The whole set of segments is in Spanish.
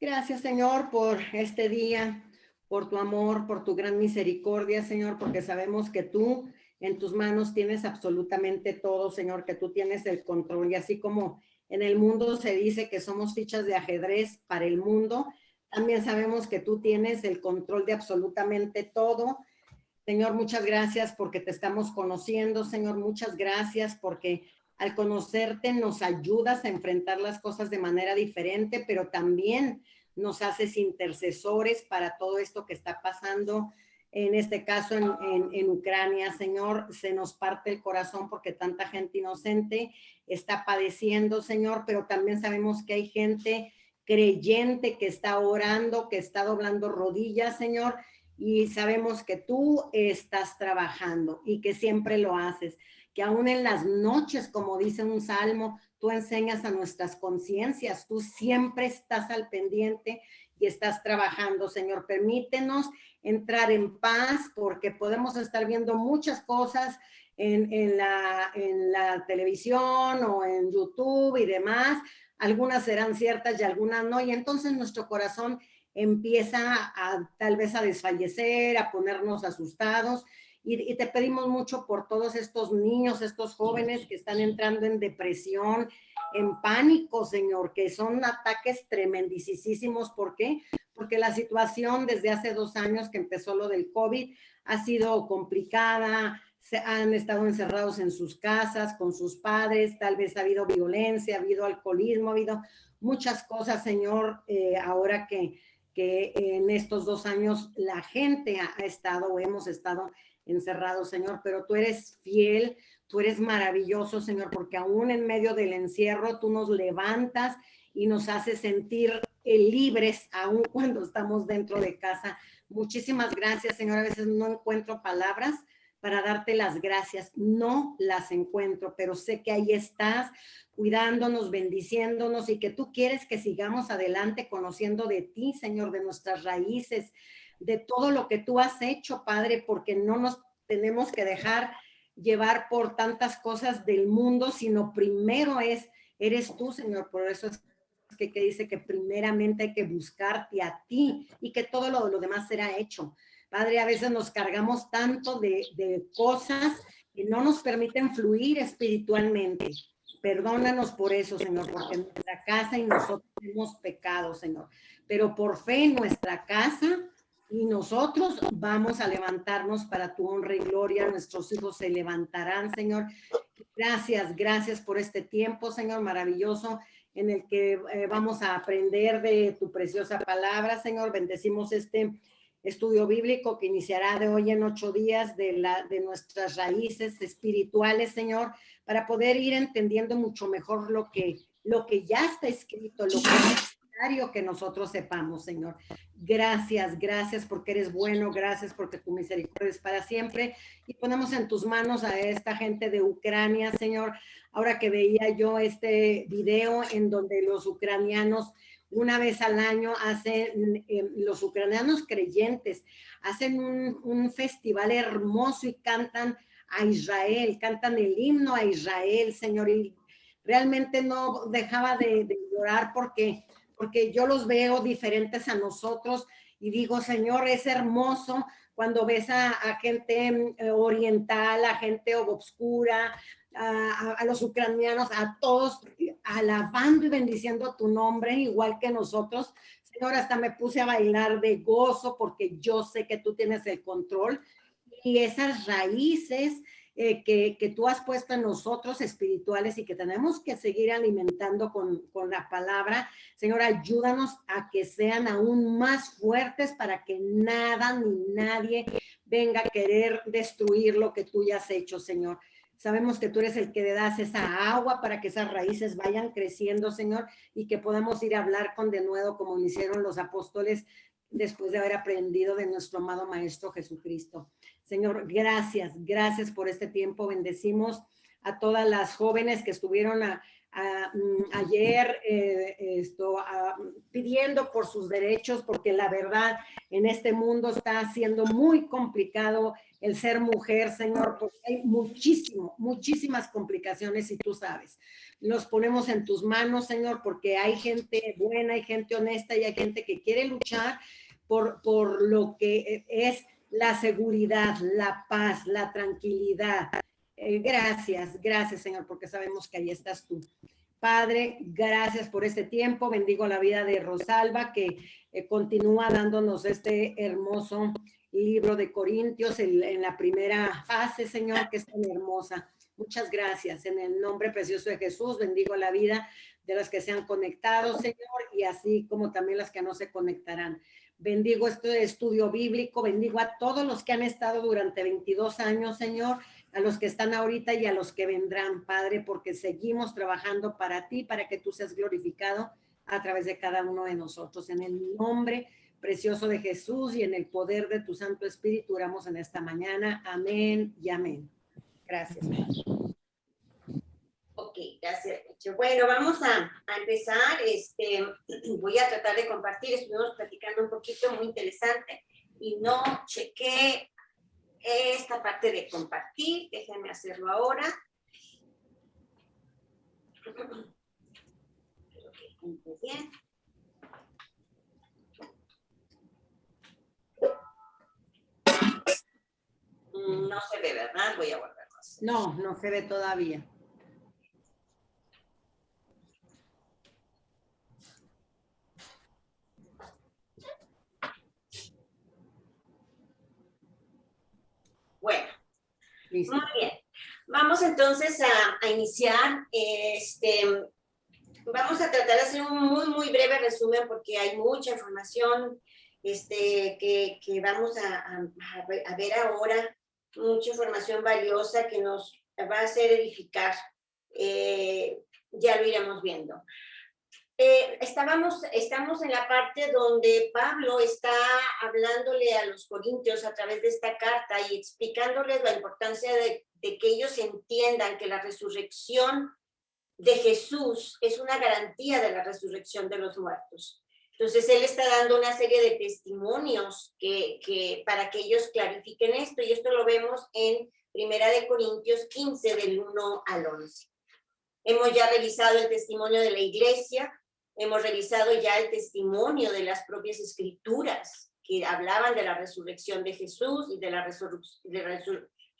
Gracias, Señor, por este día, por tu amor, por tu gran misericordia, Señor, porque sabemos que tú en tus manos tienes absolutamente todo, Señor, que tú tienes el control. Y así como en el mundo se dice que somos fichas de ajedrez para el mundo, también sabemos que tú tienes el control de absolutamente todo. Señor, muchas gracias porque te estamos conociendo, Señor, muchas gracias porque al conocerte nos ayudas a enfrentar las cosas de manera diferente, pero también nos haces intercesores para todo esto que está pasando, en este caso en Ucrania, Señor. Se nos parte el corazón porque tanta gente inocente está padeciendo, Señor, pero también sabemos que hay gente creyente que está orando, que está doblando rodillas, Señor, y sabemos que tú estás trabajando y que siempre lo haces, que aún en las noches, como dice un salmo, tú enseñas a nuestras conciencias, tú siempre estás al pendiente y estás trabajando, Señor. Permítenos entrar en paz porque podemos estar viendo muchas cosas en la televisión o en YouTube y demás. Algunas serán ciertas y algunas no, y entonces nuestro corazón empieza a tal vez a desfallecer, a ponernos asustados. Y te pedimos mucho por todos estos niños, estos jóvenes que están entrando en depresión, en pánico, Señor, que son ataques tremendísimos. ¿Por qué? Porque la situación desde hace 2 años que empezó lo del COVID ha sido complicada, se han estado encerrados en sus casas con sus padres, tal vez ha habido violencia, ha habido alcoholismo, ha habido muchas cosas, Señor, ahora que en estos 2 años la gente ha estado o hemos estado encerrados, Señor, pero tú eres fiel, tú eres maravilloso, Señor, porque aún en medio del encierro tú nos levantas y nos haces sentir libres, aún cuando estamos dentro de casa. Muchísimas gracias, Señor. A veces no encuentro palabras para darte las gracias, no las encuentro, pero sé que ahí estás cuidándonos, bendiciéndonos y que tú quieres que sigamos adelante conociendo de ti, Señor, de nuestras raíces, de todo lo que tú has hecho, Padre, porque no nos tenemos que dejar llevar por tantas cosas del mundo, sino primero eres tú, Señor. Por eso es que dice que primeramente hay que buscarte a ti y que todo lo demás será hecho. Padre, a veces nos cargamos tanto de cosas que no nos permiten fluir espiritualmente. Perdónanos por eso, Señor, porque en nuestra casa y nosotros hemos pecado, Señor. Pero por fe en nuestra casa y nosotros vamos a levantarnos para tu honra y gloria. Nuestros hijos se levantarán, Señor. Gracias, gracias por este tiempo, Señor, maravilloso, en el que vamos a aprender de tu preciosa palabra, Señor. Bendecimos este estudio bíblico que iniciará de hoy en 8 días de nuestras raíces espirituales, Señor, para poder ir entendiendo mucho mejor lo que ya está escrito, lo que es necesario que nosotros sepamos, Señor. Gracias, gracias porque eres bueno, gracias porque tu misericordia es para siempre. Y ponemos en tus manos a esta gente de Ucrania, Señor. Ahora que veía yo este video en donde los ucranianos una vez al año hacen, los ucranianos creyentes, hacen un festival hermoso y cantan a Israel, cantan el himno a Israel, Señor, y realmente no dejaba de llorar porque yo los veo diferentes a nosotros y digo, Señor, es hermoso cuando ves a gente oriental, a gente obscura, a los ucranianos, a todos alabando y bendiciendo tu nombre, igual que nosotros. Señor, hasta me puse a bailar de gozo porque yo sé que tú tienes el control y esas raíces que tú has puesto en nosotros espirituales y que tenemos que seguir alimentando con la palabra. Señor, ayúdanos a que sean aún más fuertes para que nada ni nadie venga a querer destruir lo que tú ya has hecho, Señor. Sabemos que tú eres el que le das esa agua para que esas raíces vayan creciendo, Señor, y que podamos ir a hablar con denuedo como lo hicieron los apóstoles después de haber aprendido de nuestro amado Maestro Jesucristo. Señor, gracias, gracias por este tiempo. Bendecimos a todas las jóvenes que estuvieron ayer pidiendo por sus derechos, porque la verdad en este mundo está siendo muy complicado el ser mujer, Señor, porque hay muchísimas complicaciones y tú sabes. Los ponemos en tus manos, Señor, porque hay gente buena, hay gente honesta y hay gente que quiere luchar por lo que es la seguridad, la paz, la tranquilidad. Gracias, Señor, porque sabemos que ahí estás tú. Padre, gracias por este tiempo. Bendigo la vida de Rosalba, que continúa dándonos este hermoso libro de Corintios en la primera fase, Señor, que es tan hermosa. Muchas gracias. En el nombre precioso de Jesús, bendigo la vida de las que se han conectado, Señor, y así como también las que no se conectarán. Bendigo este estudio bíblico, bendigo a todos los que han estado durante 22 años, Señor, a los que están ahorita y a los que vendrán, Padre, porque seguimos trabajando para ti, para que tú seas glorificado a través de cada uno de nosotros. En el nombre precioso de Jesús y en el poder de tu Santo Espíritu, oramos en esta mañana. Amén y amén. Gracias. Ok, gracias. Bueno, vamos a empezar. Voy a tratar de compartir. Estuvimos platicando un poquito, muy interesante, y no chequé esta parte de compartir. Déjenme hacerlo ahora. Espero que entre bien. No se ve, ¿verdad? Voy a volverlo a hacer. No se ve todavía. Bueno, listo. Muy bien. Vamos entonces a iniciar. Vamos a tratar de hacer un muy breve resumen porque hay mucha información que vamos a ver ahora, mucha información valiosa que nos va a hacer edificar. Ya lo iremos viendo. Estamos en la parte donde Pablo está hablándole a los corintios a través de esta carta y explicándoles la importancia de que ellos entiendan que la resurrección de Jesús es una garantía de la resurrección de los muertos. Entonces, él está dando una serie de testimonios para que ellos clarifiquen esto, y esto lo vemos en 1 Corintios 15, del 1 al 11. Hemos ya revisado el testimonio de la iglesia, hemos revisado ya el testimonio de las propias escrituras que hablaban de la resurrección de Jesús y de la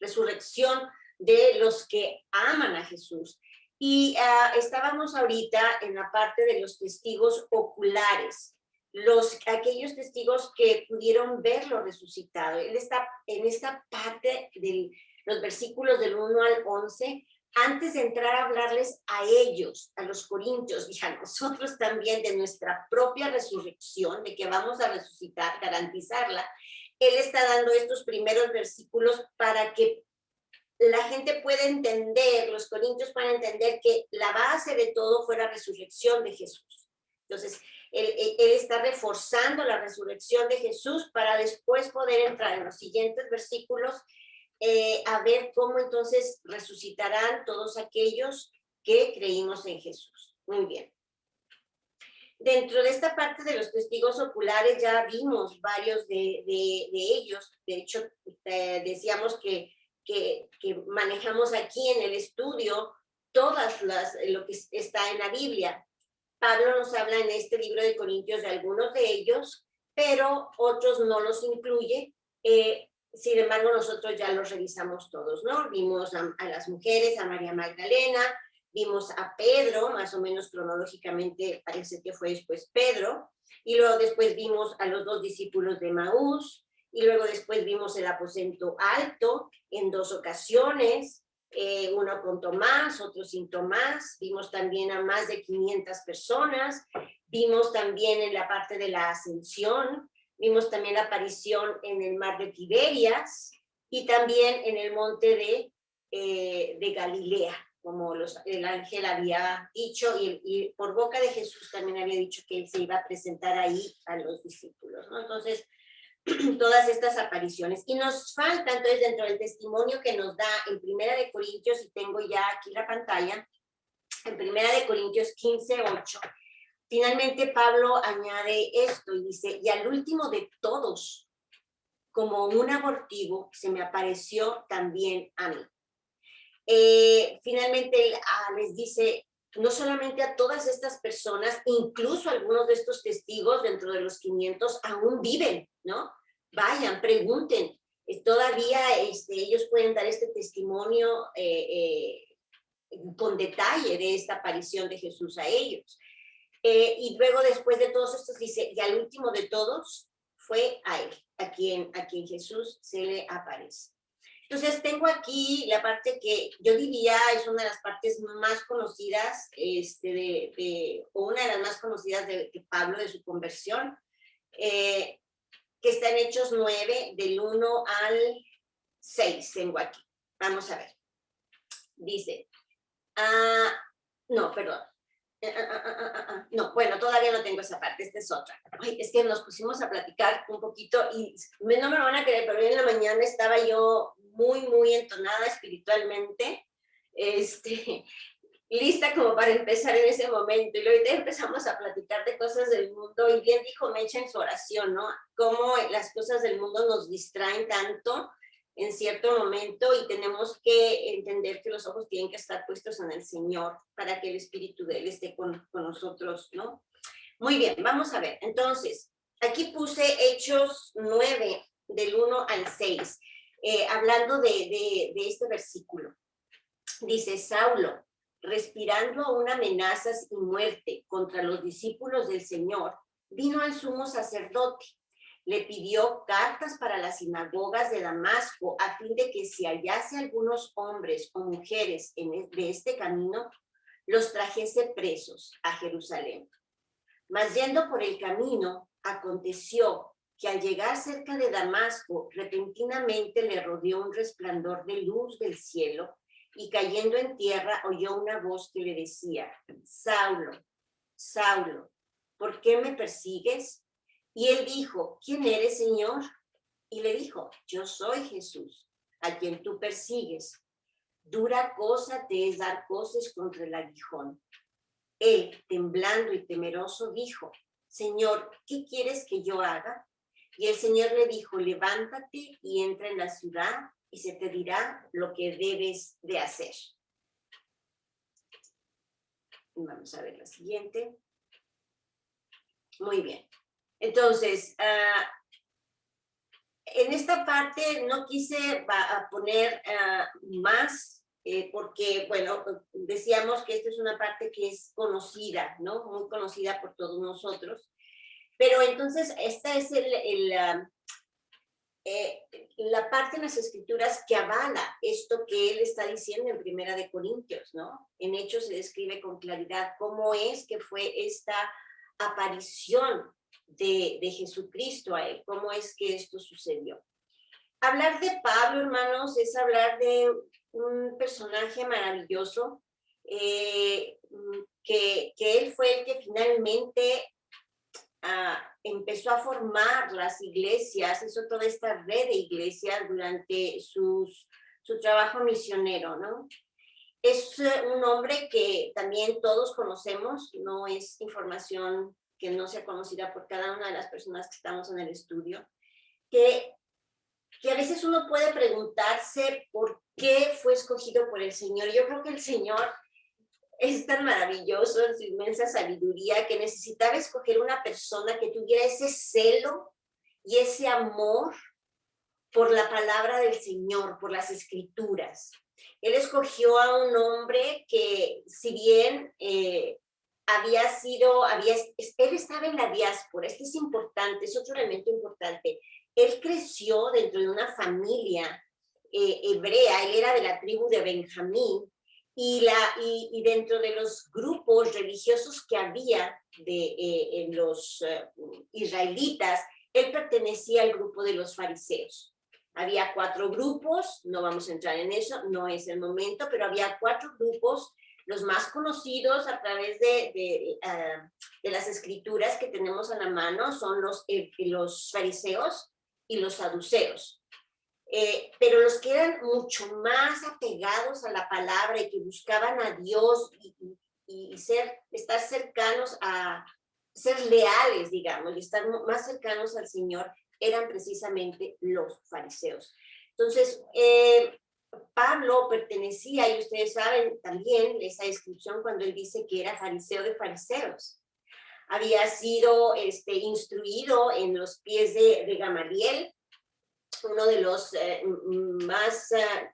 resurrección de los que aman a Jesús. Y estábamos ahorita en la parte de los testigos oculares, aquellos testigos que pudieron verlo resucitado. Él está en esta parte de los versículos del 1 al 11, antes de entrar a hablarles a ellos, a los corintios y a nosotros también de nuestra propia resurrección, de que vamos a resucitar, garantizarla. Él está dando estos primeros versículos para que la gente pueda entender, los corintios puedan entender que la base de todo fue la resurrección de Jesús. Entonces, él está reforzando la resurrección de Jesús para después poder entrar en los siguientes versículos a ver cómo entonces resucitarán todos aquellos que creímos en Jesús. Muy bien. Dentro de esta parte de los testigos oculares ya vimos varios de ellos. De hecho, decíamos que manejamos aquí en el estudio lo que está en la Biblia. Pablo nos habla en este libro de Corintios de algunos de ellos, pero otros no los incluye. Sin embargo, nosotros ya los revisamos todos, ¿no? Vimos a las mujeres, a María Magdalena, vimos a Pedro, más o menos cronológicamente parece que fue después Pedro, y luego después vimos a los 2 discípulos de Maús, y luego después vimos el aposento alto en 2 ocasiones, uno con Tomás, otro sin Tomás, vimos también a más de 500 personas, vimos también en la parte de la ascensión, vimos también la aparición en el mar de Tiberias y también en el monte de Galilea, como el ángel había dicho, y por boca de Jesús también había dicho que él se iba a presentar ahí a los discípulos, ¿no? Entonces, todas estas apariciones. Y nos falta, entonces, dentro del testimonio que nos da en 1 Corintios, y tengo ya aquí la pantalla, en 1 Corintios 15:8, finalmente Pablo añade esto y dice, y al último de todos, como un abortivo, se me apareció también a mí. Finalmente les dice, no solamente a todas estas personas, incluso algunos de estos testigos dentro de los 500 aún viven, ¿no? Vayan, pregunten. Todavía ellos pueden dar este testimonio con detalle de esta aparición de Jesús a ellos. Y luego después de todos estos dice, y al último de todos fue a él, a quien Jesús se le aparece. Entonces tengo aquí la parte que yo diría es una de las partes más conocidas, o una de las más conocidas de Pablo, de su conversión, que está en Hechos 9, del 1 al 6, tengo aquí. Vamos a ver. Dice, no, perdón. No, bueno, todavía no tengo esa parte, esta es otra. Ay, es que nos pusimos a platicar un poquito y no me lo van a creer, pero hoy en la mañana estaba yo muy entonada espiritualmente, lista como para empezar en ese momento. Y ahorita empezamos a platicar de cosas del mundo y bien dijo Mecha en su oración, ¿no? Cómo las cosas del mundo nos distraen tanto en cierto momento y tenemos que entender que los ojos tienen que estar puestos en el Señor para que el Espíritu de Él esté con nosotros, ¿no? Muy bien, vamos a ver. Entonces, aquí puse Hechos 9, del 1 al 6, hablando de este versículo. Dice, Saulo, respirando aún amenazas y muerte contra los discípulos del Señor, vino al sumo sacerdote. Le pidió cartas para las sinagogas de Damasco a fin de que si hallase algunos hombres o mujeres de este camino, los trajese presos a Jerusalén. Mas yendo por el camino, aconteció que al llegar cerca de Damasco, repentinamente le rodeó un resplandor de luz del cielo y cayendo en tierra oyó una voz que le decía, Saulo, Saulo, ¿por qué me persigues? Y él dijo, ¿quién eres, Señor? Y le dijo, yo soy Jesús, a quien tú persigues. Dura cosa te es dar coces contra el aguijón. Él, temblando y temeroso, dijo, Señor, ¿qué quieres que yo haga? Y el Señor le dijo, levántate y entra en la ciudad y se te dirá lo que debes de hacer. Vamos a ver la siguiente. Muy bien. Entonces, en esta parte no quise poner más, porque, bueno, decíamos que esta es una parte que es conocida, ¿no? Muy conocida por todos nosotros. Pero entonces, esta es la parte en las Escrituras que avala esto que él está diciendo en 1 Corintios, ¿no? En Hechos se describe con claridad cómo es que fue esta aparición de Jesucristo a él, cómo es que esto sucedió. Hablar de Pablo, hermanos, es hablar de un personaje maravilloso, que él fue el que finalmente empezó a formar las iglesias, hizo toda esta red de iglesias durante su trabajo misionero, ¿no? Es un hombre que también todos conocemos, no es información que no sea conocida por cada una de las personas que estamos en el estudio, que a veces uno puede preguntarse por qué fue escogido por el Señor. Yo creo que el Señor es tan maravilloso en su inmensa sabiduría que necesitaba escoger una persona que tuviera ese celo y ese amor por la palabra del Señor, por las Escrituras. Él escogió a un hombre que, si bien él estaba en la diáspora, esto es importante, es otro elemento importante. Él creció dentro de una familia hebrea, él era de la tribu de Benjamín, y dentro de los grupos religiosos que había en los israelitas, él pertenecía al grupo de los fariseos. Había 4 grupos, no vamos a entrar en eso, no es el momento, pero había 4 grupos, los más conocidos a través de las escrituras que tenemos a la mano son los fariseos y los saduceos. Pero los que eran mucho más apegados a la palabra y que buscaban a Dios estar cercanos a ser leales, digamos, y estar más cercanos al Señor, eran precisamente los fariseos. Entonces, Pablo pertenecía, y ustedes saben también esa descripción cuando él dice que era fariseo de fariseos. Había sido instruido en los pies de Gamaliel, uno de los más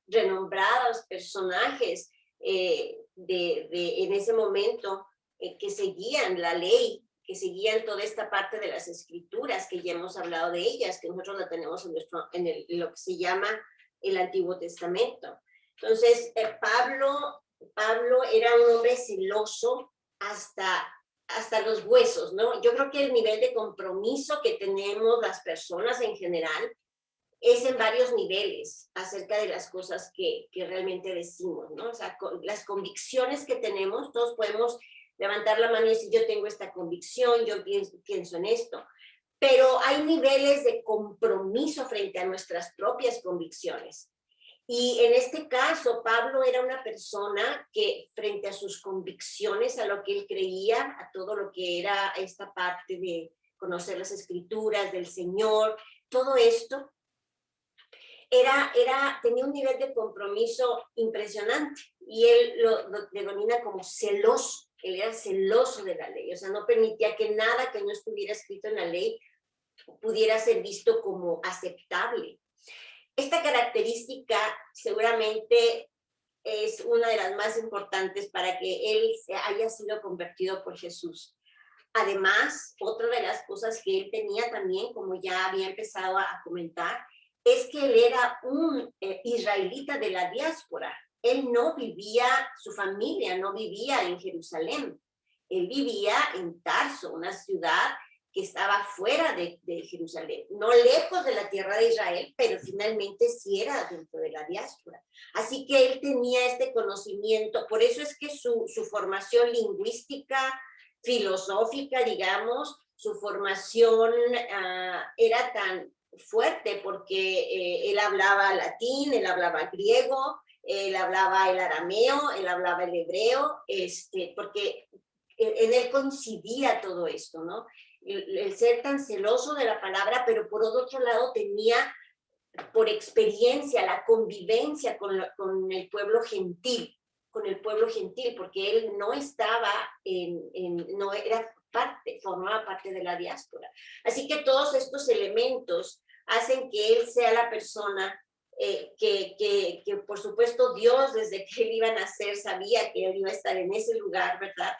renombrados personajes en ese momento que seguían la ley, que seguían toda esta parte de las escrituras, que ya hemos hablado de ellas, que nosotros la tenemos en lo que se llama el Antiguo Testamento. Entonces, Pablo era un hombre celoso hasta los huesos, ¿no? Yo creo que el nivel de compromiso que tenemos las personas en general es en varios niveles acerca de las cosas que realmente decimos, ¿no? O sea, las convicciones que tenemos, todos podemos levantar la mano y decir, yo tengo esta convicción, yo pienso en esto, pero hay niveles de compromiso frente a nuestras propias convicciones. Y en este caso, Pablo era una persona que frente a sus convicciones, a lo que él creía, a todo lo que era esta parte de conocer las escrituras del Señor, todo esto, tenía un nivel de compromiso impresionante. Y él lo denomina como celoso. Él era celoso de la ley, o sea, no permitía que nada que no estuviera escrito en la ley pudiera ser visto como aceptable. Esta característica seguramente es una de las más importantes para que él haya sido convertido por Jesús. Además, otra de las cosas que él tenía también, como ya había empezado a comentar, es que él era un israelita de la diáspora. Él no vivía, su familia no vivía en Jerusalén. Él vivía en Tarso, una ciudad que estaba fuera de Jerusalén, no lejos de la tierra de Israel, pero finalmente sí era dentro de la diáspora. Así que él tenía este conocimiento, por eso es que su formación lingüística, filosófica, digamos, su formación era tan fuerte porque él hablaba latín, él hablaba griego, él hablaba el arameo, él hablaba el hebreo, porque en él coincidía todo esto, ¿no? El ser tan celoso de la palabra, pero por otro lado tenía por experiencia la convivencia con el pueblo gentil, porque él no estaba no era formaba parte de la diáspora. Así que todos estos elementos hacen que él sea la persona que por supuesto Dios desde que él iba a nacer sabía que él iba a estar en ese lugar, ¿verdad?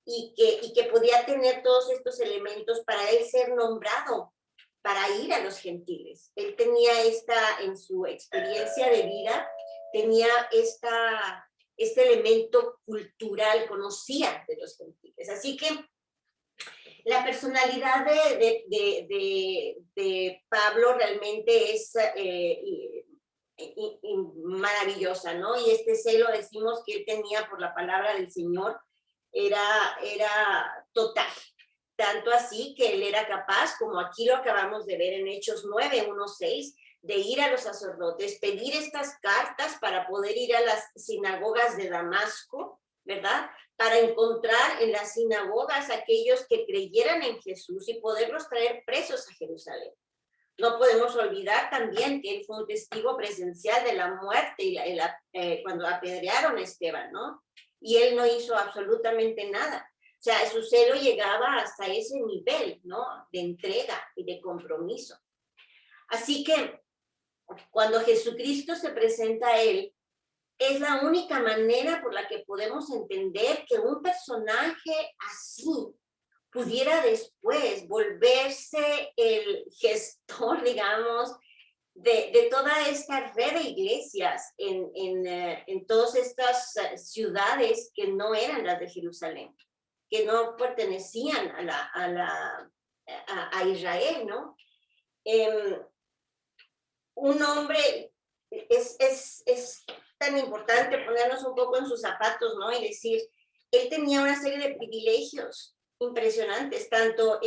Y que podía tener todos estos elementos para él ser nombrado para ir a los gentiles. Él tenía en su experiencia de vida, tenía este elemento cultural, conocía de los gentiles. Así que la personalidad de Pablo realmente es maravillosa, ¿no? Y este celo, decimos, que él tenía por la palabra del Señor era total. Tanto así que él era capaz, como aquí lo acabamos de ver en Hechos 9, 1, 6, de ir a los sacerdotes, pedir estas cartas para poder ir a las sinagogas de Damasco, ¿verdad? Para encontrar en las sinagogas aquellos que creyeran en Jesús y poderlos traer presos a Jerusalén. No podemos olvidar también que él fue un testigo presencial de la muerte y cuando apedrearon a Esteban, ¿no? Y él no hizo absolutamente nada. O sea, su celo llegaba hasta ese nivel, ¿no? De entrega y de compromiso. Así que cuando Jesucristo se presenta a él, es la única manera por la que podemos entender que un personaje así pudiera después volverse el gestor, digamos, de toda esta red de iglesias en todas estas ciudades que no eran las de Jerusalén, que no pertenecían a Israel, ¿no? Un hombre, es tan importante ponernos un poco en sus zapatos, ¿no? Y decir, él tenía una serie de privilegios impresionantes, tanto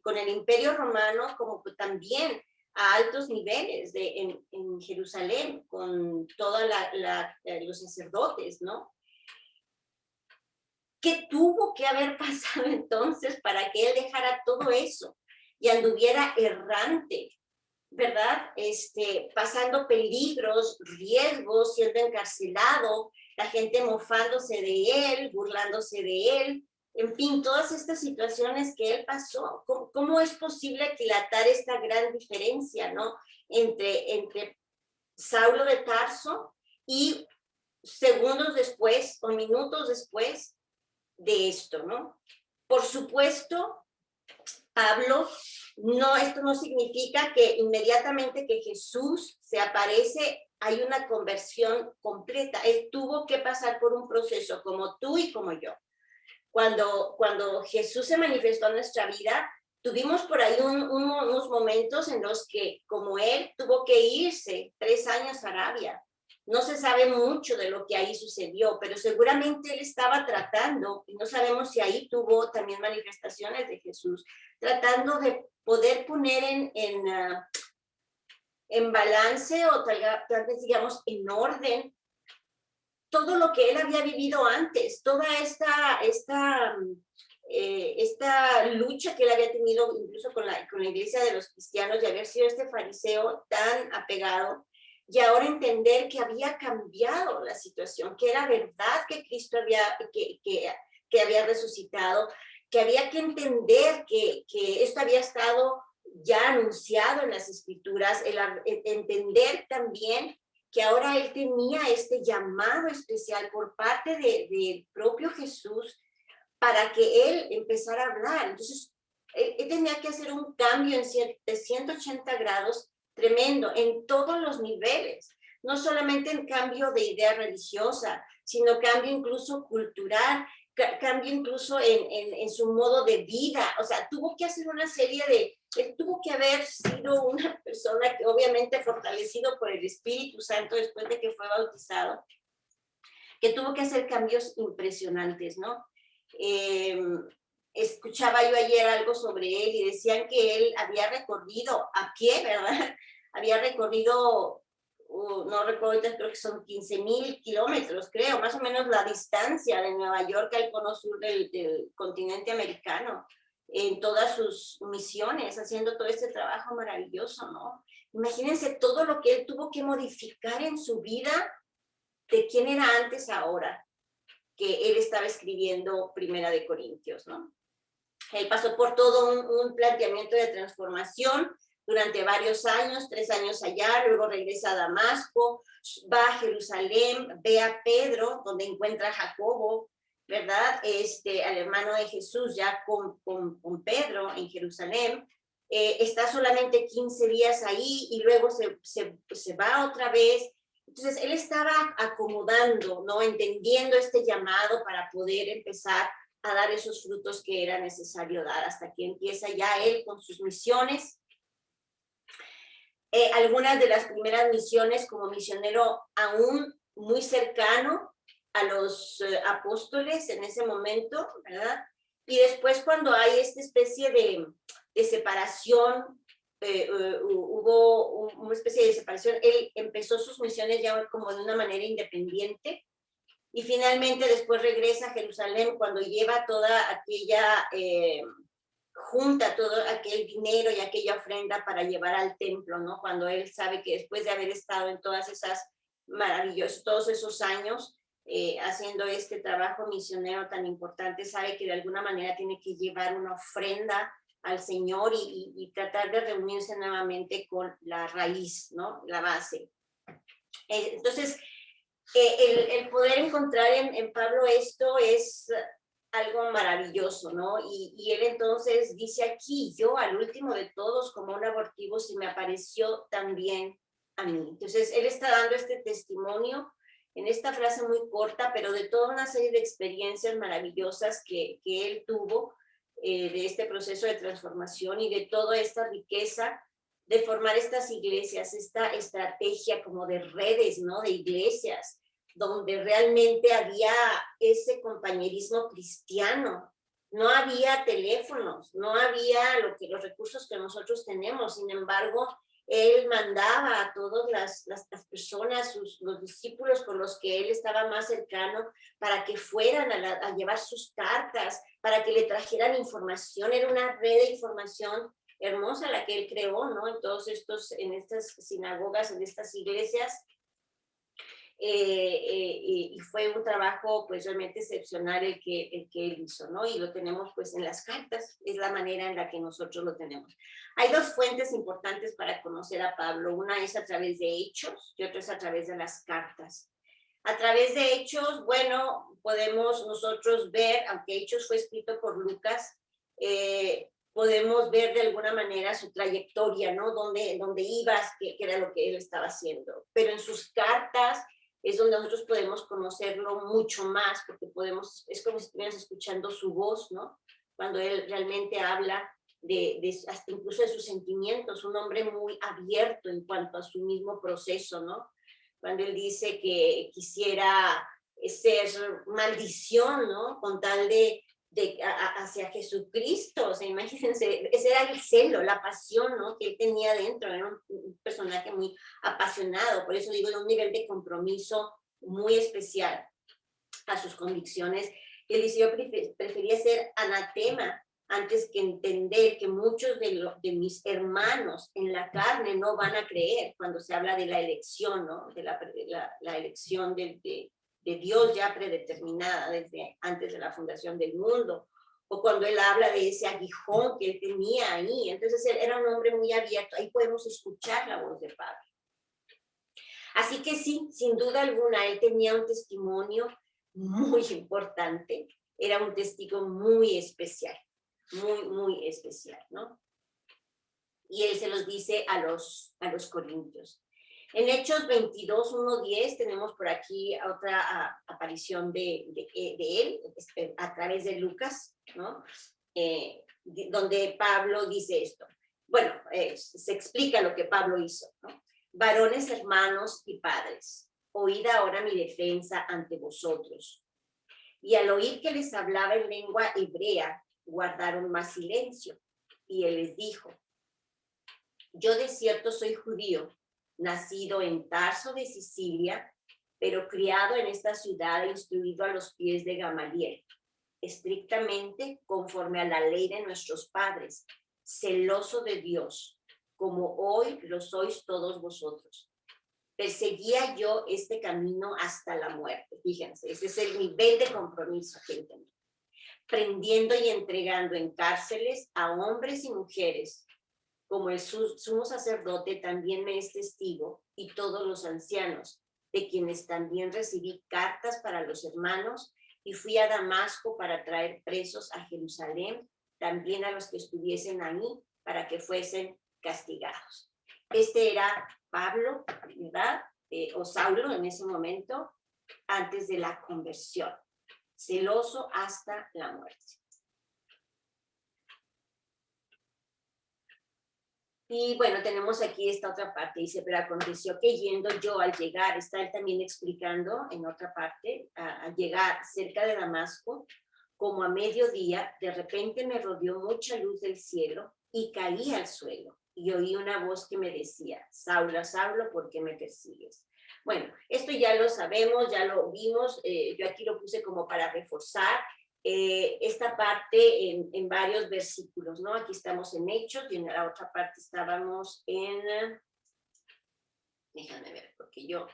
con el Imperio Romano como también a altos niveles en Jerusalén, con todos los sacerdotes, ¿no? ¿Qué tuvo que haber pasado entonces para que él dejara todo eso y anduviera errante, ¿verdad? Pasando peligros, riesgos, siendo encarcelado, la gente mofándose de él, burlándose de él, en fin, todas estas situaciones que él pasó. ¿Cómo es posible aquilatar esta gran diferencia, ¿no? Entre Saulo de Tarso y segundos después o minutos después de esto, ¿no? Por supuesto, Pablo, no, esto no significa que inmediatamente que Jesús se aparece hay una conversión completa. Él tuvo que pasar por un proceso como tú y como yo. Cuando Jesús se manifestó en nuestra vida, tuvimos por ahí unos momentos en los que, como él, tuvo que irse 3 años a Arabia. No se sabe mucho de lo que ahí sucedió, pero seguramente él estaba tratando, y no sabemos si ahí tuvo también manifestaciones de Jesús, tratando de poder poner en balance o tal vez digamos en orden todo lo que él había vivido antes, toda esta lucha que él había tenido incluso con la iglesia de los cristianos, de haber sido este fariseo tan apegado, y ahora entender que había cambiado la situación, que era verdad que Cristo que había resucitado, que había que entender que esto había estado ya anunciado en las Escrituras, entender también que ahora él tenía este llamado especial por parte del propio Jesús para que él empezara a hablar. Entonces, él tenía que hacer un cambio de 180 grados tremendo en todos los niveles, no solamente en cambio de idea religiosa, sino cambio incluso cultural, cambio incluso en su modo de vida. O sea, tuvo que hacer una serie él tuvo que haber sido una persona que obviamente fortalecido por el Espíritu Santo después de que fue bautizado, que tuvo que hacer cambios impresionantes, ¿no? Escuchaba yo ayer algo sobre él y decían que él había recorrido a pie, ¿verdad? Había recorrido, no recuerdo, creo que son 15,000 kilómetros, creo, más o menos la distancia de Nueva York al cono sur del continente americano, en todas sus misiones, haciendo todo este trabajo maravilloso, ¿no? Imagínense todo lo que él tuvo que modificar en su vida de quién era antes a ahora, que él estaba escribiendo Primera de Corintios, ¿no? Él pasó por todo un planteamiento de transformación durante varios años, 3 años allá, luego regresa a Damasco, va a Jerusalén, ve a Pedro, donde encuentra a Jacobo, ¿verdad? Al hermano de Jesús ya con Pedro en Jerusalén. Está solamente 15 días ahí y luego se va otra vez. Entonces, él estaba acomodando, ¿no? Entendiendo este llamado para poder empezar a dar esos frutos que era necesario dar, hasta que empieza ya él con sus misiones. Algunas de las primeras misiones como misionero aún muy cercano a los apóstoles en ese momento, ¿verdad? Y después cuando hay esta especie de separación, hubo una especie de separación, él empezó sus misiones ya como de una manera independiente. Y finalmente después regresa a Jerusalén cuando lleva toda aquella, junta todo aquel dinero y aquella ofrenda para llevar al templo, ¿no? Cuando él sabe que después de haber estado en todas esas todos esos años haciendo este trabajo misionero tan importante, sabe que de alguna manera tiene que llevar una ofrenda al Señor y tratar de reunirse nuevamente con la raíz, ¿no? La base. Entonces, el poder encontrar en Pablo esto es algo maravilloso, ¿no? Y él entonces dice aquí, yo al último de todos, como un abortivo, se me apareció también a mí. Entonces, él está dando este testimonio en esta frase muy corta, pero de toda una serie de experiencias maravillosas que él tuvo, de este proceso de transformación y de toda esta riqueza de formar estas iglesias, esta estrategia como de redes, ¿no? De iglesias, donde realmente había ese compañerismo cristiano. No había teléfonos, no había los recursos que nosotros tenemos. Sin embargo, Él mandaba a todas las personas, los discípulos con los que él estaba más cercano, para que fueran a llevar sus cartas, para que le trajeran información. Era una red de información hermosa la que él creó, ¿no? En estas sinagogas, en estas iglesias. Y fue un trabajo pues realmente excepcional el que él hizo, ¿no? Y lo tenemos pues en las cartas, es la manera en la que nosotros lo tenemos. Hay dos fuentes importantes para conocer a Pablo, una es a través de Hechos y otra es a través de las cartas. A través de Hechos, bueno, podemos nosotros ver, aunque Hechos fue escrito por Lucas, podemos ver de alguna manera su trayectoria, ¿no? Dónde ibas, qué era lo que él estaba haciendo. Pero en sus cartas es donde nosotros podemos conocerlo mucho más, porque es como si estuvieras escuchando su voz, ¿no? Cuando él realmente habla hasta incluso de sus sentimientos, un hombre muy abierto en cuanto a su mismo proceso, ¿no? Cuando él dice que quisiera ser maldición, ¿no? Con tal hacia Jesucristo, o sea, imagínense, ese era el celo, la pasión, ¿no? Que él tenía dentro, era un personaje muy apasionado, por eso digo, de un nivel de compromiso muy especial a sus convicciones. Él dice, yo prefería ser anatema antes que entender que muchos de mis hermanos en la carne no van a creer cuando se habla de la elección, ¿no? De la elección de Dios ya predeterminada desde antes de la fundación del mundo, o cuando él habla de ese aguijón que él tenía ahí. Entonces él era un hombre muy abierto, ahí podemos escuchar la voz de Pablo. Así que sí, sin duda alguna, él tenía un testimonio muy importante, era un testigo muy especial, muy especial, ¿no? Y él se los dice a los corintios. En Hechos 22, 1, 10 tenemos por aquí otra aparición de él a través de Lucas, ¿no? Donde Pablo dice esto. Bueno, se explica lo que Pablo hizo, ¿no? Varones, hermanos y padres, oíd ahora mi defensa ante vosotros. Y al oír que les hablaba en lengua hebrea, guardaron más silencio. Y él les dijo, yo de cierto soy judío, nacido en Tarso de Sicilia, pero criado en esta ciudad e instruido a los pies de Gamaliel, estrictamente conforme a la ley de nuestros padres, celoso de Dios, como hoy lo sois todos vosotros. Perseguía yo este camino hasta la muerte. Fíjense, ese es el nivel de compromiso que él tenía. Prendiendo y entregando en cárceles a hombres y mujeres, como el sumo sacerdote también me es testigo, y todos los ancianos, de quienes también recibí cartas para los hermanos, y fui a Damasco para traer presos a Jerusalén, también a los que estuviesen ahí, para que fuesen castigados. Este era Pablo, ¿verdad? O Saulo en ese momento, antes de la conversión, celoso hasta la muerte. Y bueno, tenemos aquí esta otra parte, dice, pero aconteció que yendo yo al llegar, está él también explicando en otra parte, al llegar cerca de Damasco, como a mediodía, de repente me rodeó mucha luz del cielo y caí al suelo. Y oí una voz que me decía, Saulo, Saulo, ¿por qué me persigues? Bueno, esto ya lo sabemos, ya lo vimos, yo aquí lo puse como para reforzar esta parte en varios versículos, ¿no? Aquí estamos en Hechos y en la otra parte estábamos en, déjame ver, porque yo,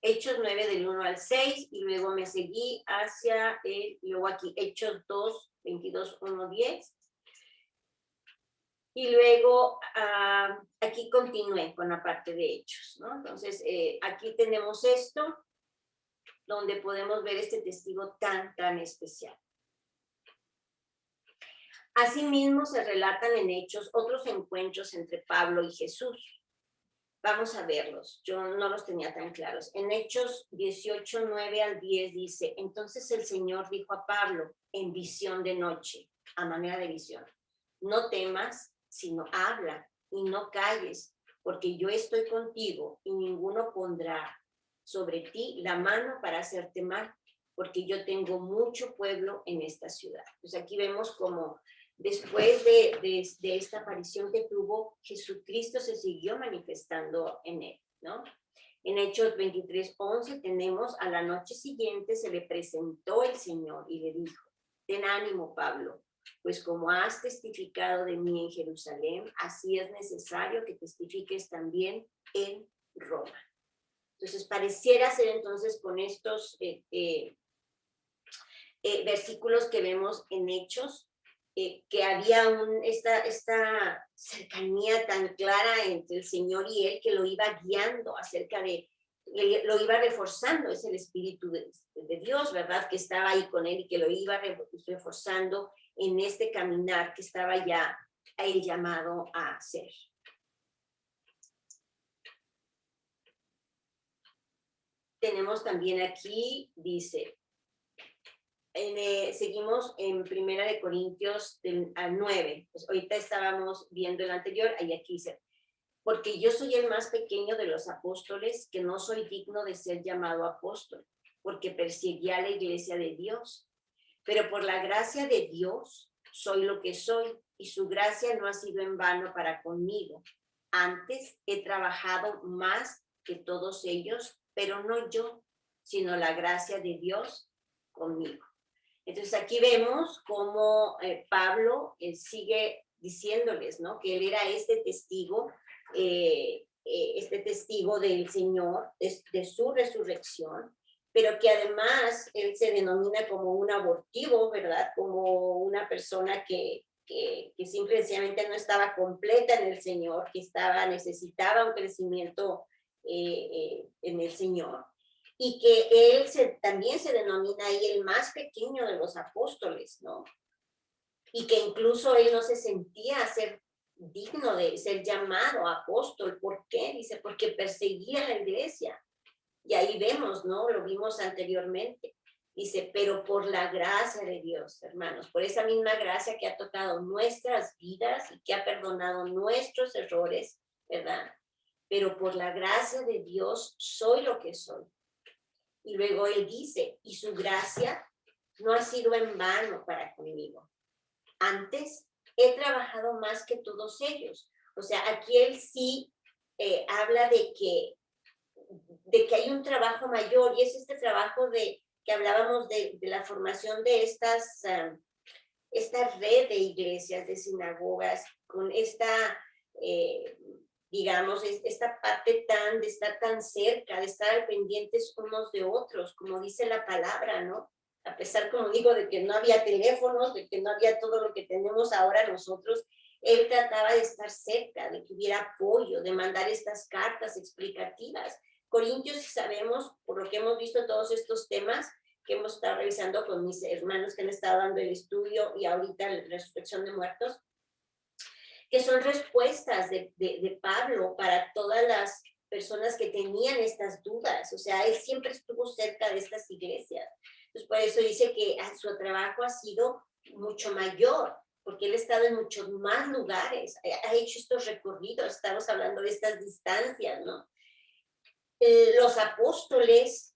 Hechos 9 del 1 al 6 y luego me seguí hacia, luego aquí Hechos 2, 22, 1, 10. Y luego aquí continué con la parte de Hechos, ¿no? Entonces, aquí tenemos esto, donde podemos ver este testigo tan especial. Asimismo, se relatan en Hechos otros encuentros entre Pablo y Jesús. Vamos a verlos, yo no los tenía tan claros. En Hechos 18, 9 al 10 dice, entonces el Señor dijo a Pablo en visión de noche, a manera de visión, no temas, sino habla y no calles, porque yo estoy contigo y ninguno pondrá sobre ti la mano para hacerte mal, porque yo tengo mucho pueblo en esta ciudad. Pues aquí vemos como después de esta aparición que tuvo, Jesucristo se siguió manifestando en él, ¿no? En Hechos 23:11 tenemos, a la noche siguiente se le presentó el Señor y le dijo, ten ánimo, Pablo, pues como has testificado de mí en Jerusalén, así es necesario que testifiques también en Roma. Entonces, pareciera ser entonces con estos versículos que vemos en Hechos, que había esta cercanía tan clara entre el Señor y él, que lo iba guiando lo iba reforzando, es el Espíritu de Dios, ¿verdad? Que estaba ahí con él y que lo iba reforzando en este caminar que estaba ya a él llamado a hacer. Tenemos también aquí, dice, seguimos en 1 Corintios 9. Pues ahorita estábamos viendo el anterior, y aquí dice, porque yo soy el más pequeño de los apóstoles, que no soy digno de ser llamado apóstol, porque perseguí a la iglesia de Dios. Pero por la gracia de Dios soy lo que soy, y su gracia no ha sido en vano para conmigo. Antes he trabajado más que todos ellos, pero no yo, sino la gracia de Dios conmigo. Entonces aquí vemos cómo Pablo sigue diciéndoles, ¿no? Que él era este testigo del Señor, de su resurrección, pero que además él se denomina como un abortivo, ¿verdad? Como una persona que simplemente no estaba completa en el Señor, que necesitaba un crecimiento en el Señor. Y que él también se denomina ahí el más pequeño de los apóstoles, ¿no? Y que incluso él no se sentía ser digno de ser llamado apóstol. ¿Por qué? Dice, porque perseguía la iglesia. Y ahí vemos, ¿no? Lo vimos anteriormente. Dice, pero por la gracia de Dios, hermanos, por esa misma gracia que ha tocado nuestras vidas y que ha perdonado nuestros errores, ¿verdad? Pero por la gracia de Dios soy lo que soy. Y luego él dice, y su gracia no ha sido en vano para conmigo. Antes he trabajado más que todos ellos. O sea, aquí él sí habla de que hay un trabajo mayor, y es este trabajo que hablábamos de la formación de esta red de iglesias, de sinagogas, con esta digamos, esta parte de estar tan cerca, de estar pendientes unos de otros, como dice la palabra, ¿no? A pesar, como digo, de que no había teléfonos, de que no había todo lo que tenemos ahora nosotros, él trataba de estar cerca, de que hubiera apoyo, de mandar estas cartas explicativas. Corintios, si sabemos, por lo que hemos visto todos estos temas que hemos estado revisando con mis hermanos que han estado dando el estudio y ahorita la resurrección de muertos, que son respuestas de Pablo para todas las personas que tenían estas dudas. O sea, él siempre estuvo cerca de estas iglesias. Entonces, por eso dice que su trabajo ha sido mucho mayor, porque él ha estado en muchos más lugares, ha hecho estos recorridos, estamos hablando de estas distancias, ¿no? Los apóstoles,